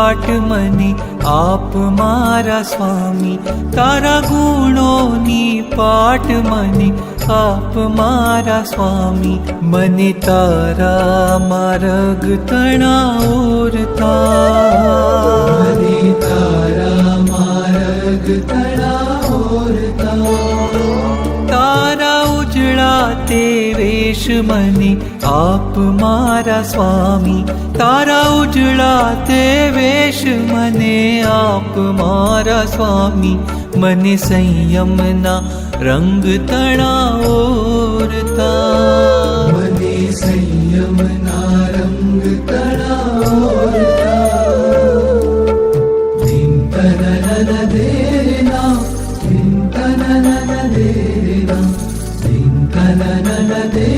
પાટ મને આપ મારા સ્વામી, તારા ગુણોની પાટ મને આપ મારા સ્વામી, મને તારા માર્ગ તણાવોરતા, મને તારા માર્ગ તણાવોરતા, તારા ઉજળા તે વેશ મને આપ મારા સ્વામી, તારા ઉજળા તે વેશ મને આપ મારા સ્વામી, મને સંયમના રંગ તણાવોરતા, મને સંયમના રંગ તણાવોરતા, ચિંતનન દેના ચિંતનન દેના ચિંતનન દે